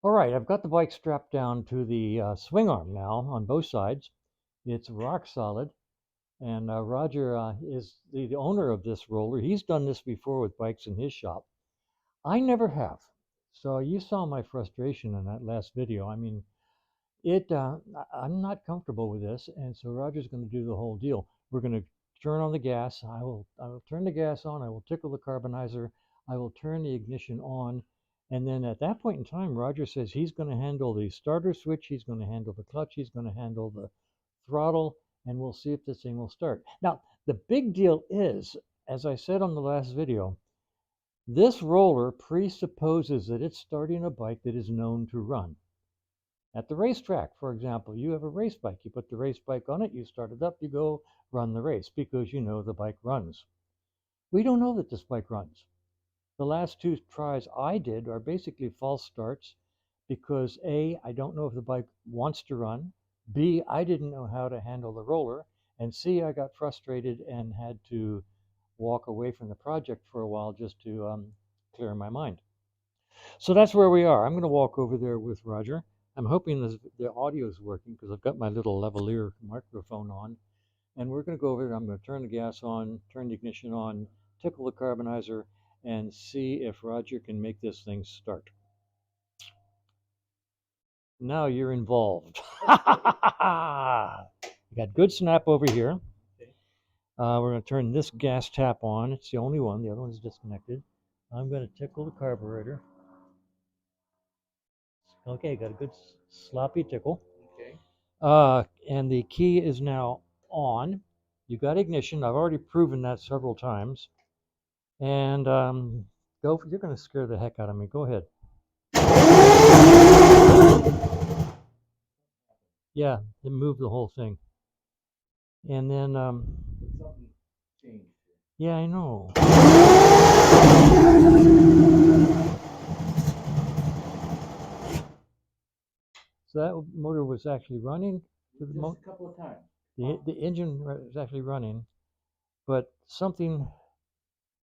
All right, I've got the bike strapped down to the swing arm now on both sides. It's rock solid, and Roger is the owner of this roller. He's done this before with bikes in his shop. I never have. So you saw my frustration in that last video. I mean, I'm not comfortable with this, and so Roger's going to do the whole deal. We're going to turn on the gas. I will turn the gas on. I will tickle the carbonizer. I will turn the ignition on, and then at that point in time, Roger says he's going to handle the starter switch. He's going to handle the clutch. He's going to handle the throttle, and we'll see if this thing will start. Now, the big deal is, as I said on the last video, this roller presupposes that it's starting a bike that is known to run. At the racetrack, for example, you have a race bike. You put the race bike on it, you start it up, you go run the race because you know the bike runs. We don't know that this bike runs. The last two tries I did are basically false starts because A, I don't know if the bike wants to run, B, I didn't know how to handle the roller, and C, I got frustrated and had to walk away from the project for a while just to clear my mind. So that's where we are. I'm going to walk over there with Roger. I'm hoping the audio is working because I've got my little lavalier microphone on. And we're going to go over there. I'm going to turn the gas on, turn the ignition on, tickle the carbonizer, and see if Roger can make this thing start. Now you're involved. You got good snap over here. We're going to turn this gas tap on. It's the only one. The other one's disconnected. I'm going to tickle the carburetor. Okay, got a good sloppy tickle. Okay. And the key is now on. You got ignition. I've already proven that several times. And go. You're going to scare the heck out of me. Go ahead. Yeah, it moved the whole thing. And then Something changed. yeah, I know. So that motor was actually running. Just a couple of times. The engine was actually running, but something.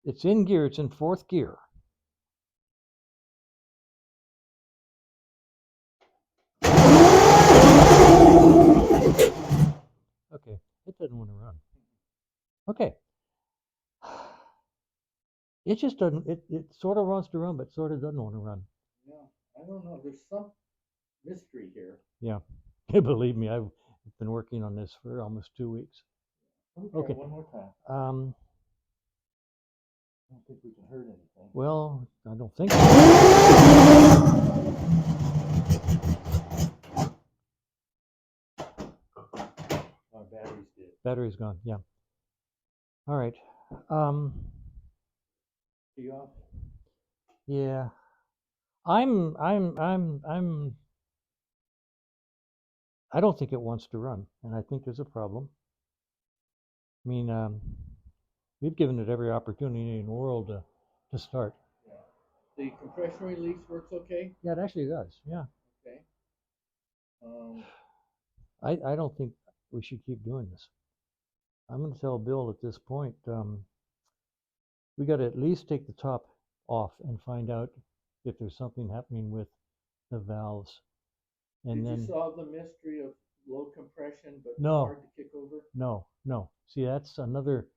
It's in gear. It's in fourth gear. Okay, it doesn't want to run. Okay. It just doesn't, it sort of wants to run, but sort of doesn't want to run. Yeah, I don't know. There's some mystery here. Yeah. Believe me, I've been working on this for almost 2 weeks. Okay. One more time. I don't think we can hurt anything. Well, I don't think so. Our battery's dead. Battery's gone, yeah. All right. You off? Yeah. I don't think it wants to run, and I think there's a problem. I mean, we've given it every opportunity in the world to start. Yeah. The compression release works okay? Yeah, it actually does, yeah. Okay. I don't think we should keep doing this. I'm going to tell Bill at this point, we got to at least take the top off and find out if there's something happening with the valves. And Did then you solve the mystery of low compression but No. hard to kick over? no. See, that's another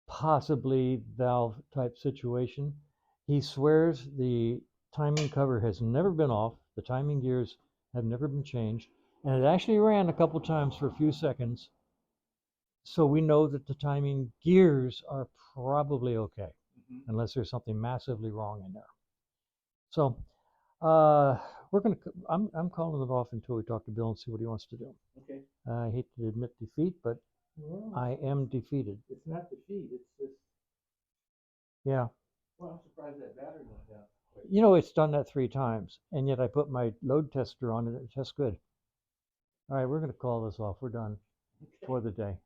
possibly valve type situation. He swears the timing cover has never been off. The timing gears have never been changed. And it actually ran a couple times for a few seconds. So we know that the timing gears are probably okay, unless there's something massively wrong in there. So I'm calling it off until we talk to Bill and see what he wants to do. Okay. I hate to admit defeat, but I am defeated. It's not defeat. It's just. Yeah. Well, I'm surprised that battery went down. You know, it's done that 3 times, and yet I put my load tester on it. It tests good. All right, we're going to call this off. We're done for the day.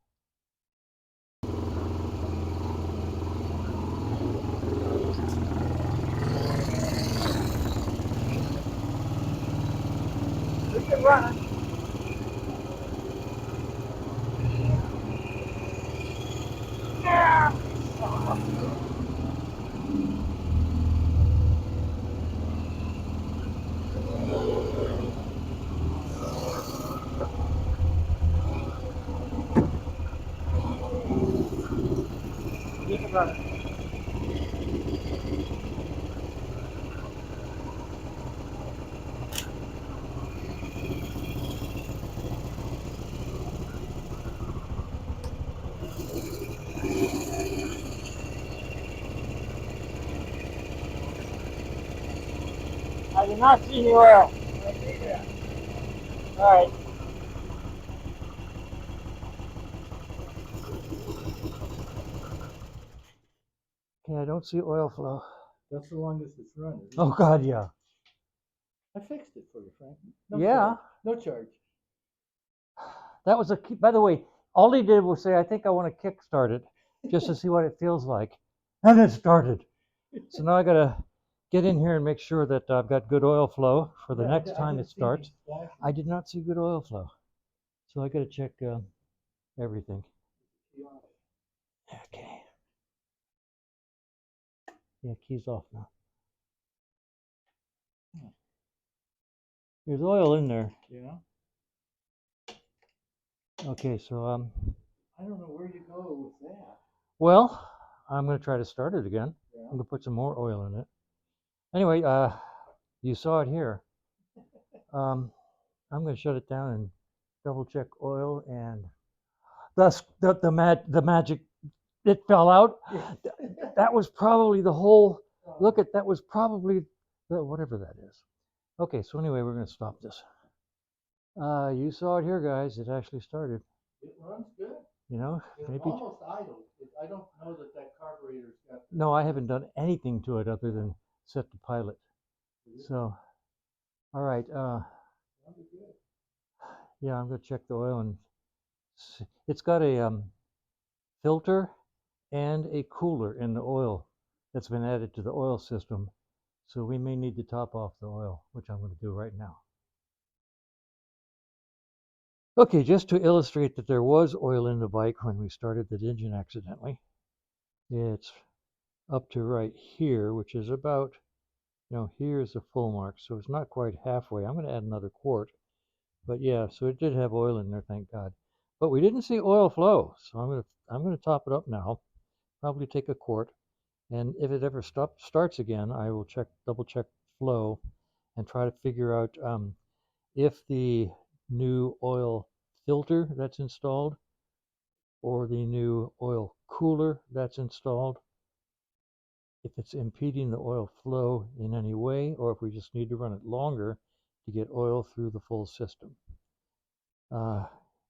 We can run it. running. I did not see any oil. All right. Okay, I don't see oil flow. That's the longest it's run. Isn't Oh it? God, yeah. I fixed it for you, Frank. No Yeah. charge. No charge. That was a key. By the way, all he did was say, I think I want to kickstart it just to see what it feels like. And it started. So now I got to get in here and make sure that I've got good oil flow for the Yeah, next I time didn't it see any starts. splashing. I did not see good oil flow. So I got to check everything. Okay. Yeah, key's off now. There's oil in there. Yeah. Okay, so I don't know where you go with that. well, I'm going to try to start it again. Yeah. I'm going to put some more oil in it. Anyway, you saw it here. I'm going to shut it down and double check oil, and thus the magic, it fell out. That was probably the whole, look at, that was probably the, whatever that is. Okay, so anyway, we're going to stop this. You saw it here, guys. It actually started. It runs good. You know, It's maybe. almost idle. I don't know that carburetor's got. No, I haven't done anything to it other than set the pilot. So, all right. Yeah, I'm going to check the oil, and it's got a filter and a cooler in the oil that's been added to the oil system. So we may need to top off the oil, which I'm going to do right now. Okay, just to illustrate that there was oil in the bike when we started the engine accidentally, it's up to right here, which is about, here's the full mark, so it's not quite halfway. I'm going to add another quart, but yeah, so it did have oil in there, thank God. But we didn't see oil flow, so I'm going to top it up now. Probably take a quart, and if it ever starts again, I will double check flow, and try to figure out if the new oil filter that's installed or the new oil cooler that's installed, if it's impeding the oil flow in any way, or if we just need to run it longer to get oil through the full system.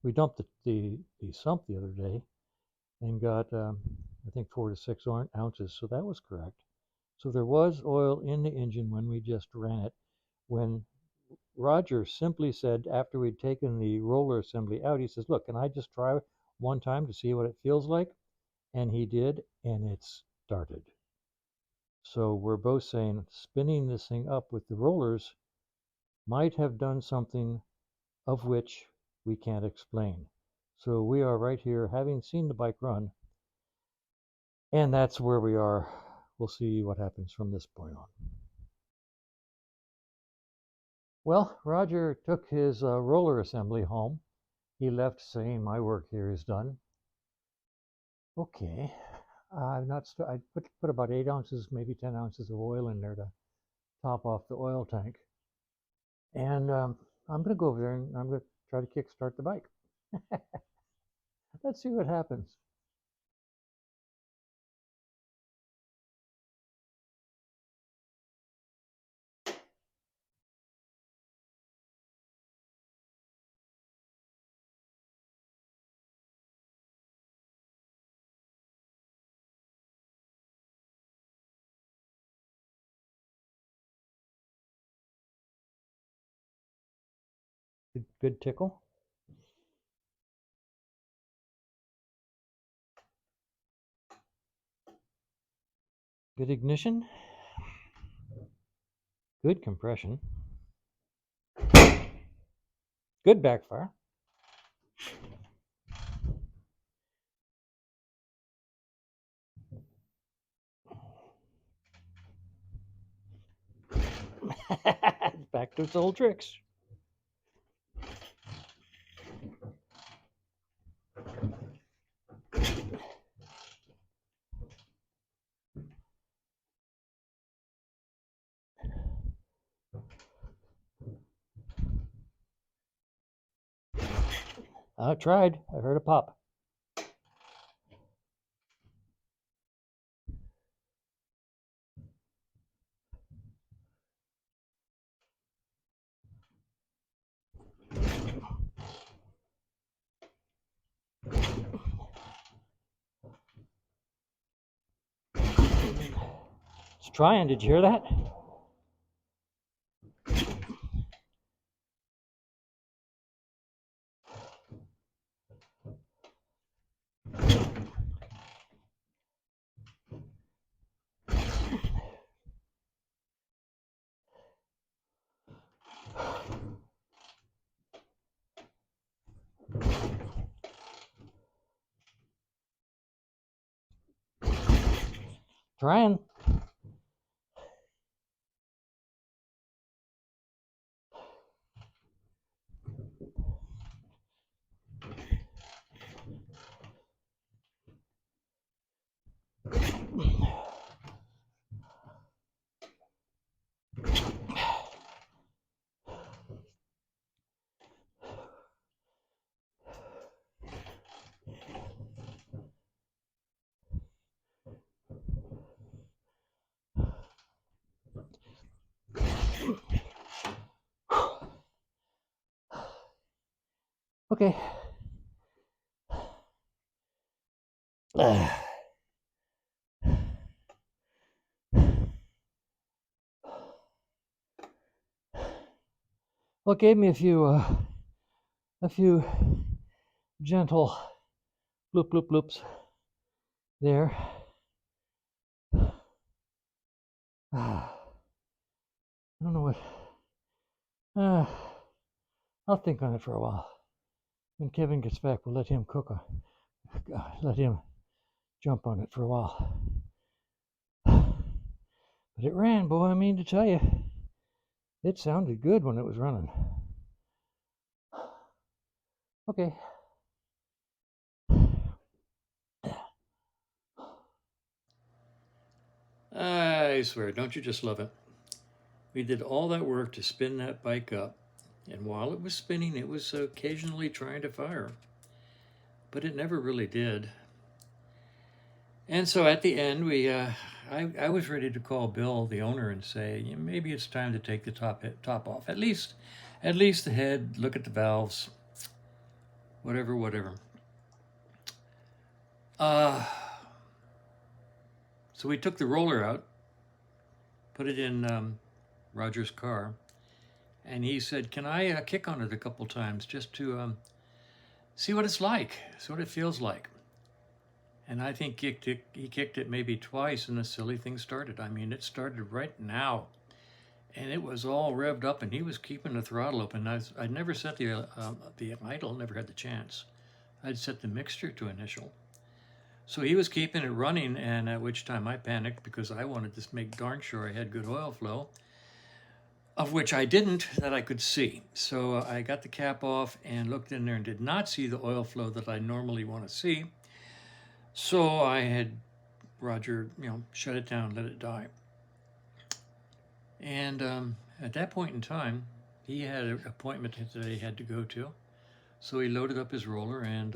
We dumped the sump the other day and got, I think, 4 to 6 ounces, so that was correct. So there was oil in the engine when we just ran it. When Roger simply said, after we'd taken the roller assembly out, he says, look, can I just try one time to see what it feels like? And he did, and it started. So we're both saying spinning this thing up with the rollers might have done something of which we can't explain. So we are right here having seen the bike run, and that's where we are. We'll see what happens from this point on. Well, Roger took his roller assembly home. He left saying, my work here is done. Okay, I put about 8 ounces, maybe 10 ounces of oil in there to top off the oil tank. And I'm going to go over there and I'm going to try to kickstart the bike. Let's see what happens. Good tickle. Good ignition. Good compression. Good backfire. Back to its old tricks. I tried. I heard a pop. It's trying. Did you hear that? Trying. Okay. Well, it gave me a few gentle bloop bloop bloops there. I don't know what. I'll think on it for a while. When Kevin gets back, we'll let him let him jump on it for a while. But it ran, boy. I mean to tell you, it sounded good when it was running. Okay. I swear, don't you just love it? We did all that work to spin that bike up, and while it was spinning, it was occasionally trying to fire, but it never really did. And so at the end, I was ready to call Bill, the owner, and say, maybe it's time to take the top off. At least the head. Look at the valves. Whatever. So we took the roller out, put it in Roger's car, and he said, "Can I kick on it a couple times just to see what it's like, see what it feels like?" And I think he kicked it maybe twice, and the silly thing started. I mean, it started right now, and it was all revved up, and he was keeping the throttle open. I'd never set the idle, never had the chance. I'd set the mixture to initial. So he was keeping it running, and at which time I panicked because I wanted to make darn sure I had good oil flow, of which I didn't, that I could see. So I got the cap off and looked in there and did not see the oil flow that I normally want to see. So I had Roger, shut it down, let it die. And at that point in time, he had an appointment that he had to go to. So he loaded up his roller and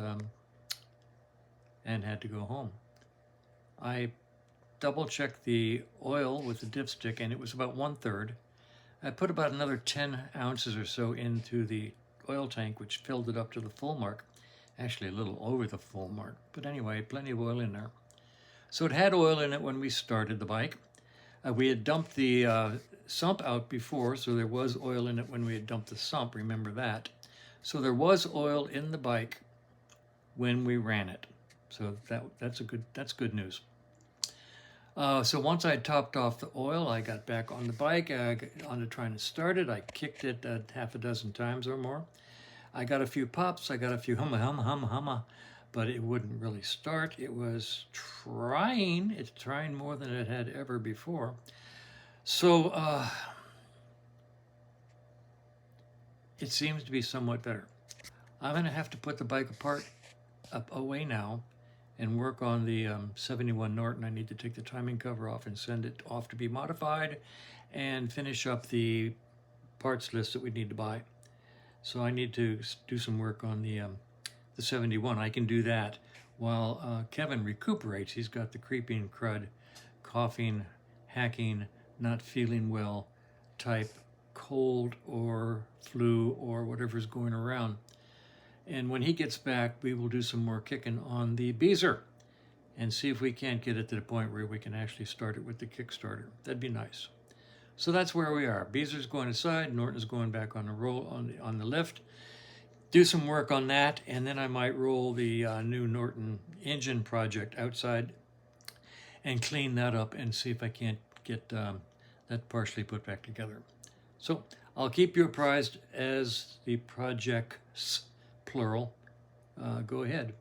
had to go home. I double-checked the oil with the dipstick, and it was about 1/3. I put about another 10 ounces or so into the oil tank, which filled it up to the full mark. Actually, a little over the full mark. But anyway, plenty of oil in there. So it had oil in it when we started the bike. We had dumped the sump out before, so there was oil in it when we had dumped the sump. Remember that. So there was oil in the bike when we ran it. So that's good news. So once I topped off the oil, I got back on the bike, on to trying to start it. I kicked it half a dozen times or more. I got a few pops, I got a few humma, but it wouldn't really start. It was trying. It's trying more than it had ever before. So it seems to be somewhat better. I'm going to have to put the bike away now and work on the 71 Norton. I need to take the timing cover off and send it off to be modified and finish up the parts list that we need to buy. So I need to do some work on the the 71. I can do that while Kevin recuperates. He's got the creeping crud, coughing, hacking, not feeling well type cold or flu or whatever's going around. And when he gets back, we will do some more kicking on the Beezer and see if we can't get it to the point where we can actually start it with the Kickstarter. That'd be nice. So that's where we are. Beezer's going aside, Norton's going back on the roll on the lift. Do some work on that, and then I might roll the new Norton engine project outside and clean that up and see if I can't get that partially put back together. So I'll keep you apprised as the projects, plural, go ahead,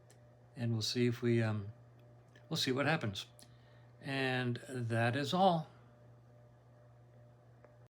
and we'll see if we'll see what happens. And that is all.